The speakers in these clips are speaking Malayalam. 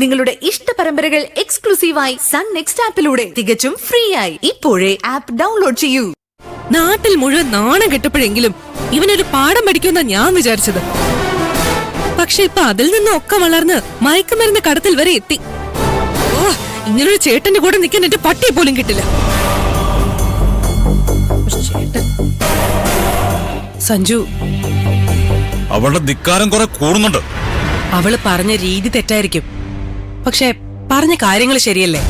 നിങ്ങളുടെ ഇഷ്ട പരമ്പരകൾ എക്സ്ക്ലൂസീവായി സൺ നെക്സ്റ്റ് ആപ്പിലൂടെ തികച്ചും ഫ്രീ ആയി. ഇപ്പോഴേ ആപ്പ് ഡൗൺലോഡ് ചെയ്യൂ. നാട്ടിൽ മുഴുവൻ നാണം കെട്ടപ്പോഴെങ്കിലും ഇവനൊരു പാഠം പഠിക്കുമെന്നാ ഞാൻ വിചാരിച്ചത്. പക്ഷെ ഇപ്പൊ അതിൽ നിന്നൊക്കെ വളർന്ന് മയക്കുമരുന്ന് കടത്തിൽ വരെ എത്തി. ഓ, ഇങ്ങനൊരു ചേട്ടന്റെ കൂടെ നിൽക്കാൻ എന്റെ പട്ടിയെ പോലും കിട്ടില്ല. സഞ്ജു, അവളുടെ ധിക്കാരം കുറെ കൂടുന്നുണ്ട്. അവള് പറഞ്ഞ രീതി തെറ്റായിരിക്കും, പക്ഷെ പറഞ്ഞ കാര്യങ്ങൾ ശരിയല്ലേ?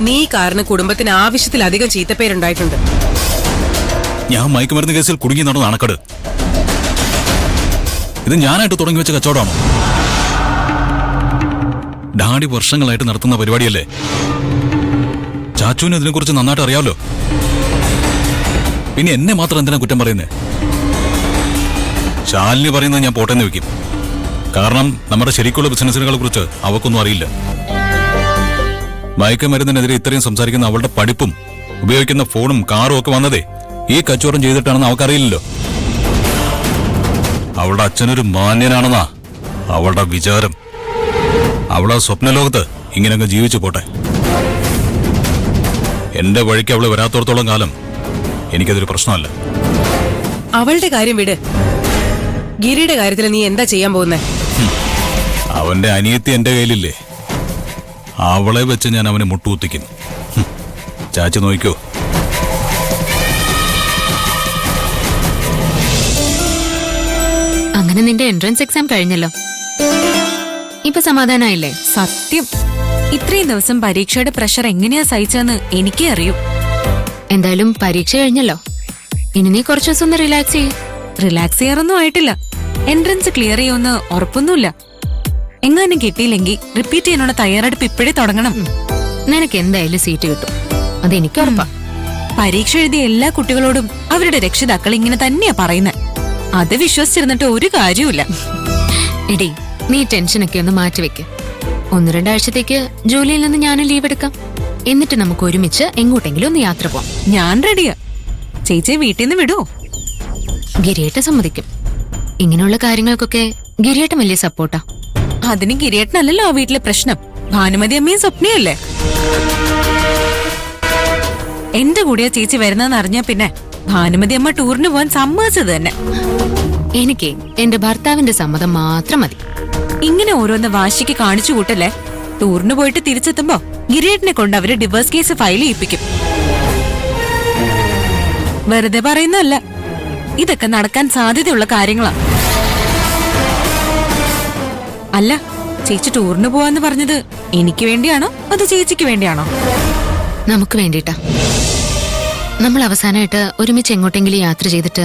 നീ കാരണം കുടുംബത്തിന് ആവശ്യത്തിലധികം ചീത്തപ്പേരുണ്ടായിട്ടുണ്ട്. ഞാൻ മയക്കുമരുന്ന് കേസിൽ കുടുങ്ങി നടന്ന അണക്കട് ഇത് ഞാനായിട്ട് തുടങ്ങി വെച്ച കച്ചവടമാണോ? ഡാഡി വർഷങ്ങളായിട്ട് നടത്തുന്ന പരിപാടിയല്ലേ. ചാച്ചുവിന് ഇതിനെക്കുറിച്ച് നന്നായിട്ട് അറിയാമല്ലോ. പിന്നെ എന്നെ മാത്രം എന്തിനാ കുറ്റം പറയുന്നേ? ശാലിനി പറയുന്നത് ഞാൻ പോട്ടെന്ന് വെക്കും. കാരണം നമ്മുടെ ശരിക്കുള്ള ബിസിനസ്സുകളെ കുറിച്ച് അവക്കൊന്നും അറിയില്ല. മയക്കുമരുന്നിനെതിരെ ഇത്രയും സംസാരിക്കുന്ന അവളുടെ പഠിപ്പും ഉപയോഗിക്കുന്ന ഫോണും കാറും ഒക്കെ വന്നതേ ഈ കച്ചവടം ചെയ്തിട്ടാണെന്ന് അവൾക്കറിയില്ലല്ലോ. അവളുടെ അച്ഛനൊരു മാന്യനാണെന്നാ അവളുടെ വിചാരം. അവളെ സ്വപ്നലോകത്ത് ഇങ്ങനെയൊക്കെ ജീവിച്ചു പോട്ടെ. എന്റെ വഴിക്ക് അവള് വരാത്തോടത്തോളം കാലം എനിക്കതൊരു പ്രശ്നമല്ല. അവളുടെ കാര്യം വിട്. ഗിരിയുടെ കാര്യത്തിൽ നീ എന്താ ചെയ്യാൻ പോകുന്നേ? അവന്റെ അനിയത്തി എന്റെ കയ്യിലില്ലേ, അവളെ വെച്ച് ഞാൻ അവനെ മുട്ടുകുത്തിക്കും. ചാച്ചി നോക്കിക്കോ. അങ്ങനെ നിന്റെ എൻട്രൻസ് എക്സാം കഴിഞ്ഞല്ലോ, ഇപ്പൊ സമാധാനായില്ലേ? സത്യം, ഇത്രയും ദിവസം പരീക്ഷയുടെ പ്രഷർ എങ്ങനെയാ സഹിച്ചെന്ന് എനിക്കേ അറിയൂ. എന്തായാലും പരീക്ഷ കഴിഞ്ഞല്ലോ, ഇനി നീ കുറച്ചു ദിവസം ഒന്ന് റിലാക്സ് ചെയ്യും. റിലാക്സ് ചെയ്യാറൊന്നും ആയിട്ടില്ല. എൻട്രൻസ് ക്ലിയർ ചെയ്യുമെന്ന് ഉറപ്പൊന്നുമില്ല. എങ്ങാനും കിട്ടിയില്ലെങ്കിൽ റിപ്പീറ്റ് ചെയ്യാനുള്ള തയ്യാറെടുപ്പ് ഇപ്പോഴേ തുടങ്ങണം. നിനക്ക് എന്തായാലും സീറ്റ് കിട്ടും, അതെനിക്ക് ഉറപ്പാ. പരീക്ഷ എഴുതിയ എല്ലാ കുട്ടികളോടും അവരുടെ രക്ഷിതാക്കൾ ഇങ്ങനെ തന്നെയാ പറയുന്നത്. അത് വിശ്വസിച്ചിരുന്നിട്ട് ഒരു കാര്യമില്ല. എടി, നീ ടെൻഷനൊക്കെ ഒന്ന് മാറ്റിവെക്ക്. 1-2 ആഴ്ചത്തേക്ക് ജോലിയിൽ നിന്ന് ഞാനും ലീവ് എടുക്കാം. എന്നിട്ട് നമുക്ക് ഒരുമിച്ച് എങ്ങോട്ടെങ്കിലും ഒന്ന് യാത്ര പോവാം. ഞാൻ റെഡിയാ. ചേച്ചിയെ വീട്ടിൽ നിന്ന് വിടുവോ? ഗിരിയേട്ട സമ്മതിക്കും. ഇങ്ങനെയുള്ള കാര്യങ്ങൾക്കൊക്കെ ഗിരിയേട്ടൻ വലിയ സപ്പോർട്ടാ. അതിന് ഗിരിയേട്ടനല്ലല്ലോ ആ വീട്ടിലെ പ്രശ്നം, ഭാനുമതി അമ്മയും സ്വപ്നയല്ലേ. എന്റെ കൂടെയാ ചേച്ചി വരുന്നതെന്ന് അറിഞ്ഞാ പിന്നെ ഭാനുമതി അമ്മ ടൂറിന് പോവാൻ സമ്മതിച്ചത് തന്നെ. എനിക്ക് എന്റെ ഭർത്താവിന്റെ സമ്മതം മാത്രം മതി. ഇങ്ങനെ ഓരോന്ന് വാശിക്ക് കാണിച്ചു കൂട്ടല്ലേ. ടൂറിന് പോയിട്ട് തിരിച്ചെത്തുമ്പോ ഗിരിയേട്ടനെ കൊണ്ട് അവര് ഡിവോഴ്സ് കേസ് ഫയൽ ചെയ്യിപ്പിക്കും. വെറുതെ പറയുന്നതല്ല, ഇതൊക്കെ നടക്കാൻ സാധ്യതയുള്ള കാര്യങ്ങളാ. അല്ല, ചേച്ചി ടൂറിന് പോവാന്ന് പറഞ്ഞത് എനിക്ക് വേണ്ടിയാണോ അത് ചേച്ചിക്ക് വേണ്ടിയാണോ? നമുക്ക് വേണ്ടിട്ടാ. നമ്മൾ അവസാനമായിട്ട് ഒരുമിച്ച് എങ്ങോട്ടെങ്കിലും യാത്ര ചെയ്തിട്ട്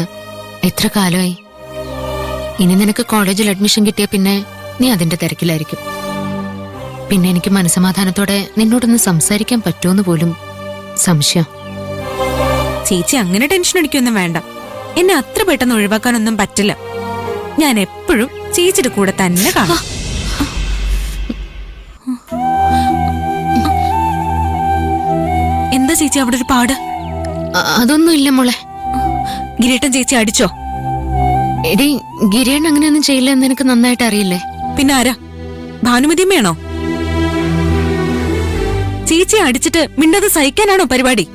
എത്ര കാലമായി. ഇനി നിനക്ക് കോളേജിൽ അഡ്മിഷൻ കിട്ടിയ പിന്നെ നീ അതിന്റെ തിരക്കിലായിരിക്കും. പിന്നെ എനിക്ക് മനസ്സമാധാനത്തോടെ നിന്നോടൊന്ന് സംസാരിക്കാൻ പറ്റുമെന്ന് പോലും സംശയം. ചേച്ചി അങ്ങനെ ടെൻഷൻ അടിക്കൊന്നും വേണ്ട. എന്നെ അത്ര പെട്ടെന്ന് ഒഴിവാക്കാനൊന്നും പറ്റില്ല. ഞാൻ എപ്പോഴും ചേച്ചിയുടെ കൂടെ തന്നെ കാണാം. എന്താ ചേച്ചി അവിടെ ഒരു പാട്? അതൊന്നും ഇല്ല മോളെ. ഗിരിയേട്ടൻ ചേച്ചി അടിച്ചോ? എടി, ഗിരിയേട്ടൻ അങ്ങനെയൊന്നും ചെയ്യില്ല എന്ന് എനിക്ക് നന്നായിട്ട് അറിയില്ലേ. പിന്നെ ആരാ? ഭാനുമതിയമ്മയാണോ? ചേച്ചി അടിച്ചിട്ട് മിണ്ടാതെ സഹിക്കാനാണോ പരിപാടി?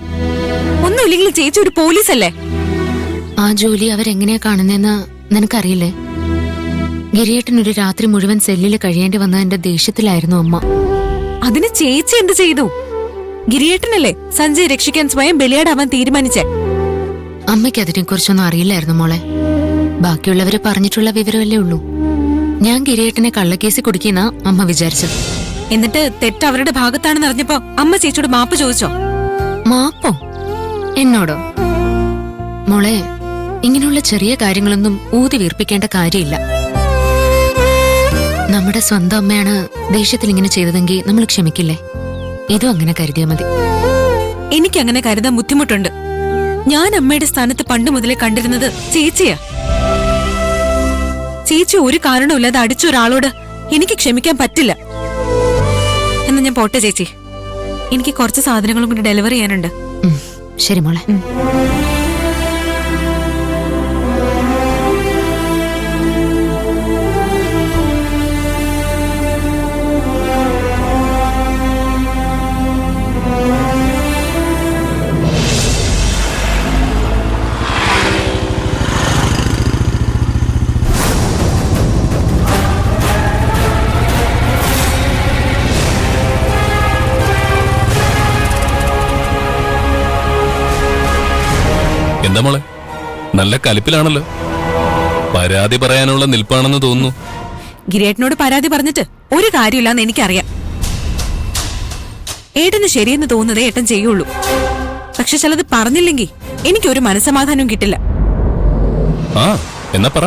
ഒന്നുമില്ലെങ്കിൽ ചേച്ചി ഒരു പോലീസല്ലേ? ആ ജോലി അവരെങ്ങനെയാ കാണുന്നതെന്ന് നിനക്കറിയില്ലേ? ഗിരിയേട്ടൻ ഒരു രാത്രി മുഴുവൻ സെല്ലിൽ കഴിയേണ്ടി വന്നതിന്റെ ദേഷ്യത്തിലായിരുന്നു അമ്മ. അതിന് ചേച്ചി എന്ത് ചെയ്തു? ഗിരിയേട്ടനല്ലേ സഞ്ജയ് രക്ഷിക്കാൻ സ്വയം ബലിയാടാവാൻ തീരുമാനിച്ചേ. അമ്മയ്ക്ക് അതിനെക്കുറിച്ചൊന്നും അറിയില്ലായിരുന്നു മോളെ. ബാക്കിയുള്ളവര് പറഞ്ഞിട്ടുള്ള വിവരമല്ലേ ഉള്ളൂ. ഞാൻ ഗിരിയേട്ടനെ കള്ളക്കേസിൽ കുടുക്കിയെന്നാ അമ്മ വിചാരിച്ചത്. എന്നിട്ട് തെറ്റ് അവരുടെ ഭാഗത്താണെന്ന് അറിഞ്ഞപ്പോ അമ്മ ചേച്ചിയോട് മാപ്പ് ചോദിച്ചോ? മാപ്പോ? എന്നോടോ? മോളെ, ഇങ്ങനെയുള്ള ചെറിയ കാര്യങ്ങളൊന്നും ഊതി വീർപ്പിക്കേണ്ട കാര്യമില്ല. നമ്മുടെ സ്വന്തം അമ്മയാണ് ദേഷ്യത്തിൽ ഇങ്ങനെ ചെയ്തതെങ്കിൽ നമ്മൾ ക്ഷമിക്കില്ലേ? ഇതും അങ്ങനെ കരുതിയാ മതി. എനിക്കങ്ങനെ കരുതാൻ ബുദ്ധിമുട്ടുണ്ട്. ഞാൻ അമ്മയുടെ സ്ഥാനത്ത് പണ്ട് മുതലേ കണ്ടിരുന്നത് ചേച്ചിയാ. ചേച്ചി ഒരു കാരണമില്ലാതെ അടിച്ച ഒരാളോട് എനിക്ക് ക്ഷമിക്കാൻ പറ്റില്ല. എന്നാ ഞാൻ പോട്ടെ ചേച്ചി, എനിക്ക് കുറച്ച് സാധനങ്ങളും കൂടി ഡെലിവറി ചെയ്യാനുണ്ട്. ശരി മോളെ. എന്താ മോളെ, നല്ല കലിപ്പിലാണല്ലോ. പരാതി പറയാനുള്ള നിൽപ്പാണെന്ന് തോന്നുന്നു. ഗിരിയേട്ടനോട് പരാതി പറഞ്ഞിട്ട് ഒരു കാര്യമില്ലാന്ന് എനിക്കറിയാം. ഏട്ടന് ശരിയെന്ന് തോന്നുന്നതേ ഏട്ടൻ ചെയ്യുള്ളൂ. പക്ഷെ ചിലത് പറഞ്ഞില്ലെങ്കിൽ എനിക്കൊരു മനസ്സമാധാനവും കിട്ടില്ല. ആ എന്നാ പറ.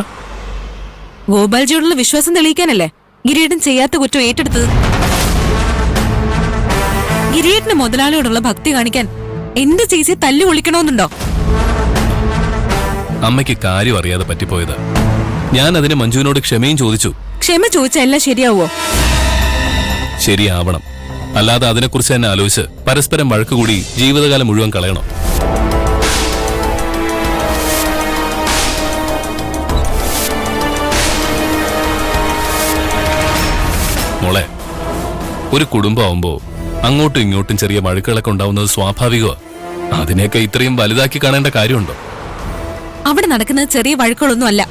ഗോപാൽജിയോടുള്ള വിശ്വാസം തെളിയിക്കാനല്ലേ ഗിരിയേട്ടൻ ചെയ്യാത്ത കുറ്റം ഏറ്റെടുത്തത്. ഗിരിയേട്ടന് മുതലാളിയോടുള്ള ഭക്തി കാണിക്കാൻ എന്റെ ചേച്ചിയെ തല്ലി ഒളിക്കണമെന്നുണ്ടോ? അമ്മയ്ക്ക് കാര്യം അറിയാതെ പറ്റിപ്പോയത്. ഞാൻ അതിന് മഞ്ജുവിനോട് ക്ഷമയും ചോദിച്ചു. ക്ഷമ ചോദിച്ചാൽ എല്ലാം ശരിയാവോ? ശരിയാവണം. അല്ലാതെ അതിനെക്കുറിച്ച് തന്നെ ആലോചിച്ച് പരസ്പരം വഴക്കുകൂടി ജീവിതകാലം മുഴുവൻ കളയണം. മോളെ, ഒരു കുടുംബമാവുമ്പോ അങ്ങോട്ടും ഇങ്ങോട്ടും ചെറിയ വഴക്കുകളൊക്കെ ഉണ്ടാവുന്നത് സ്വാഭാവികമാണ്. അതിനെയൊക്കെ ഇത്രയും വലുതാക്കി കാണേണ്ട കാര്യമുണ്ടോ? അവിടെ നടക്കുന്നത് ചെറിയ വഴക്കുകളൊന്നും അല്ല.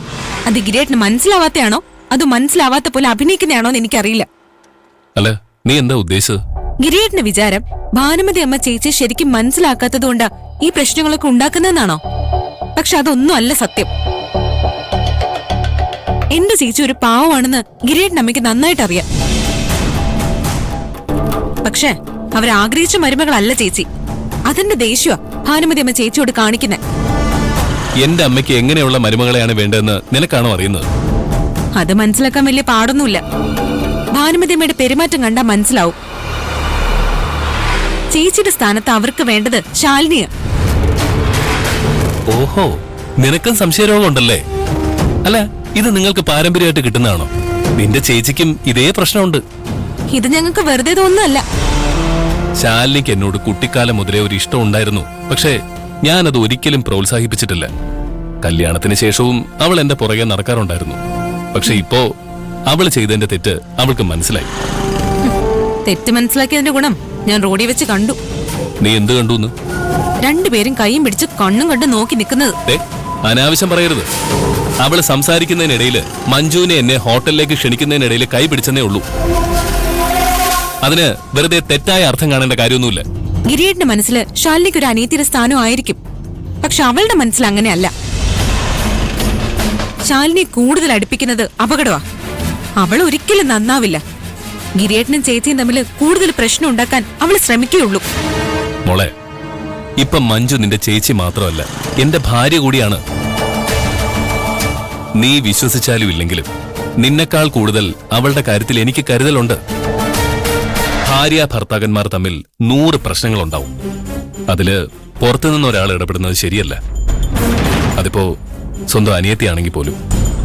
അത് ഗിരിയേട്ടന് മനസ്സിലാവാത്തയാണോ അതോ മനസ്സിലാവാത്ത പോലെ അഭിനയിക്കുന്നതാണോ എന്ന് എനിക്കറിയില്ല. അല്ല, നീ എന്താ ഉദ്ദേശിച്ചത്? ഗിരിയേട്ടന്റെ വിചാരം ഭാനുമതി അമ്മ ചേച്ചി ശരിക്കും മനസ്സിലാക്കാത്തതുകൊണ്ടാ ഈ പ്രശ്നങ്ങളൊക്കെ ഉണ്ടാക്കുന്നതെന്നാണോ? പക്ഷെ അതൊന്നും അല്ല സത്യം. എന്റെ ചേച്ചി ഒരു പാവമാണെന്ന് ഗിരിയേട്ടൻ അമ്മയ്ക്ക് നന്നായിട്ട് അറിയാം. പക്ഷെ അവരാഗ്രഹിച്ച മരുമകളല്ല ചേച്ചി. അതിന്റെ ദേഷ്യ ഭാനുമതി അമ്മ ചേച്ചിയോട് കാണിക്കുന്നെ. എന്റെ അമ്മയ്ക്ക് എങ്ങനെയുള്ള മരുമകളെയാണ് വേണ്ടതെന്ന് നിനക്കാണോ അറിയുന്നത്? അത് മനസ്സിലാക്കാൻ വലിയ പാടൊന്നുമില്ല. ഭാനുമതി അമ്മയുടെ പെരുമാറ്റം കണ്ടാൽ മനസ്സിലാവും. ചേച്ചിയുടെ സ്ഥാനത്ത് അവർക്ക് വേണ്ടത് ശാലിനിയ. ഓഹോ, നിനക്കും സംശയരോഗം ഉണ്ടല്ലേ? അല്ല, ഇത് നിങ്ങൾക്ക് പാരമ്പര്യമായിട്ട് കിട്ടുന്നതാണോ? നിന്റെ ചേച്ചിക്കും ഇതേ പ്രശ്നമുണ്ട്. ഇത് ഞങ്ങൾക്ക് വെറുതെ തോന്നുന്നല്ല. ശാലിനിക്ക് എന്നോട് കുട്ടിക്കാലം മുതലേ ഒരു ഇഷ്ടം ഉണ്ടായിരുന്നു. പക്ഷേ ഞാനത് ഒരിക്കലും പ്രോത്സാഹിപ്പിച്ചിട്ടില്ല. കല്യാണത്തിന് ശേഷവും അവൾ എന്റെ പുറകെ നടക്കാറുണ്ടായിരുന്നു. പക്ഷെ ഇപ്പോ അവൾ ചെയ്തതിന്റെ തെറ്റ് അവൾക്ക് മനസ്സിലായി. തെറ്റ് മനസ്സിലാക്കിയതിന്റെ ഗുണം ഞാൻ റോഡിൽ വെച്ച് കണ്ടു. നീ എന്ത് കണ്ടു? രണ്ടുപേരും കൈയും പിടിച്ച് കണ്ണും കണ്ട് നോക്കി നിൽക്കുന്നത്. അനാവശ്യം പറയരുത്. അവള് സംസാരിക്കുന്നതിനിടയില് മഞ്ജുവിനെ എന്നെ ഹോട്ടലിലേക്ക് ക്ഷണിക്കുന്നതിനിടയിൽ കൈ പിടിച്ചെന്നേ ഉള്ളൂ. അതിന് വെറുതെ തെറ്റായ അർത്ഥം കാണേണ്ട കാര്യമൊന്നുമില്ല. ഗിരിയേട്ടന്റെ മനസ്സില് ശാലിനിക്ക് ഒരു അനിയത്തിയുടെ സ്ഥാനം ആയിരിക്കും. പക്ഷെ അവളുടെ മനസ്സിൽ അങ്ങനെയല്ല. ശാലിനി കൂടുതൽ അടുപ്പിക്കുന്നത് അപകടമാ. അവൾ ഒരിക്കലും നന്നാവില്ല. ഗിരിയേട്ടനും ചേച്ചിയും തമ്മിൽ കൂടുതൽ പ്രശ്നം ഉണ്ടാക്കാൻ അവൾ ശ്രമിക്കുകയുള്ളൂ. മോളെ, ഇപ്പൊ മഞ്ജു നിന്റെ ചേച്ചി മാത്രമല്ല, എന്റെ ഭാര്യ കൂടിയാണ്. നീ വിശ്വസിച്ചാലും ഇല്ലെങ്കിലും നിന്നെക്കാൾ കൂടുതൽ അവളുടെ കാര്യത്തിൽ എനിക്ക് കരുതലുണ്ട്. ഭാര്യ ഭർത്താക്കന്മാർ തമ്മിൽ 100 പ്രശ്നങ്ങളുണ്ടാവും. അതില് പുറത്തുനിന്ന് ഒരാൾ ഇടപെടുന്നത് ശരിയല്ല. അതിപ്പോ സ്വന്തം അനിയത്തിയാണെങ്കിൽ പോലും.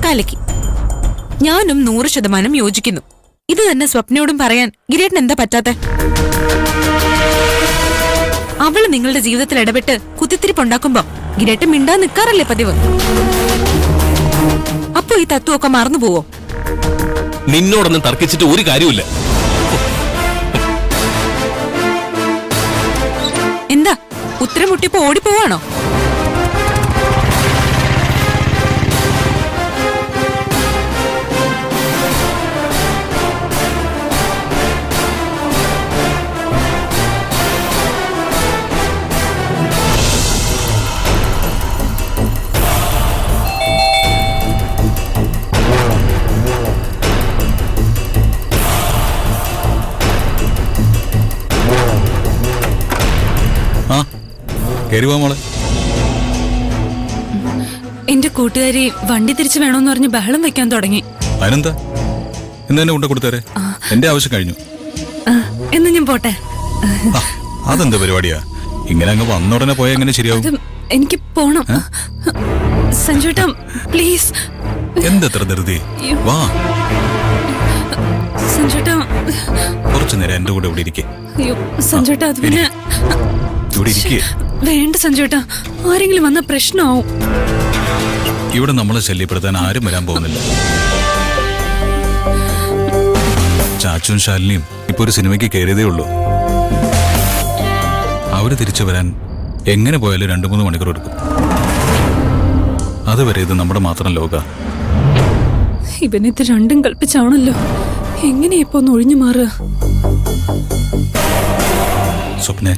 കലക്കി. ഞാനും 100% യോജിക്കുന്നു. ഇത് തന്നെ സ്വപ്നയോടും പറയാൻ ഗിരിയേട്ടൻ എന്താ പറ്റാത്തെ? അവള് നിങ്ങളുടെ ജീവിതത്തിൽ ഇടപെട്ട് കുത്തിത്തിരിപ്പുണ്ടാക്കുമ്പോ ഗിരിയേട്ടൻ മിണ്ടാൻ നിൽക്കാറല്ലേ പതിവ്? അപ്പൊ ഈ തത്വമൊക്കെ മറന്നു പോവോ? നിന്നോടൊന്നും തർക്കിച്ചിട്ട് ഒരു കാര്യമില്ല. എന്താ ഉത്തരം മുട്ടിപ്പോ ഓടിപ്പോവാണോ? മോളെ, എന്റെ കൂട്ടുകാരി വണ്ടി തിരിച്ചു വേണോന്ന് പറഞ്ഞ് ബഹളം വെക്കാൻ തുടങ്ങി. അതിനെന്താ? എന്നെ കൊണ്ടു കൊടുത്തേരെ, എന്റെ ആവശ്യം കഴിഞ്ഞു. എന്ന് ഞാൻ പോട്ടെ. അതെന്താ പരിപാടിയാ? ഇങ്ങനെ അങ്ങ് വന്ന ഉടനെ പോയാൽ എങ്ങനെ ശരിയാവും? എനിക്ക് പോണം. സഞ്ജുട്ടാ പ്ലീസ്. എന്തെത്ര ധൃതി? വാ സഞ്ജുട്ടാ, കുറച്ചു നേരം എന്റെ കൂടെ ഇവിടെ ഇരിക്കേ. അയ്യോ സഞ്ജുട്ടാ, അത് പിന്നെ ഇവിടെ ഇരിക്കേ. വേണ്ട സഞ്ജുട്ടാ, ആരെങ്കിലും വന്ന പ്രശ്നമാവും. ഇവിടെ നമ്മളെ ശല്യപ്പെടുത്താൻ ആരും വരാൻ പോകുന്നില്ല. ചാച്ചുവും ശാലിനിയും ഇപ്പൊ ഒരു സിനിമയ്ക്ക് കയറിയതേ ഉള്ളൂ. അവര് തിരിച്ചു വരാൻ എങ്ങനെ പോയാലും 2-3 മണിക്കൂർ എടുക്കും. അതുവരെ ഇത് നമ്മുടെ മാത്രം ലോക. ഇവനിത് രണ്ടും കൽപ്പിച്ചാണല്ലോ. എങ്ങനെയാ ഇപ്പൊ ഒന്ന് ഒഴിഞ്ഞു മാറുക? സ്വപ്നെ,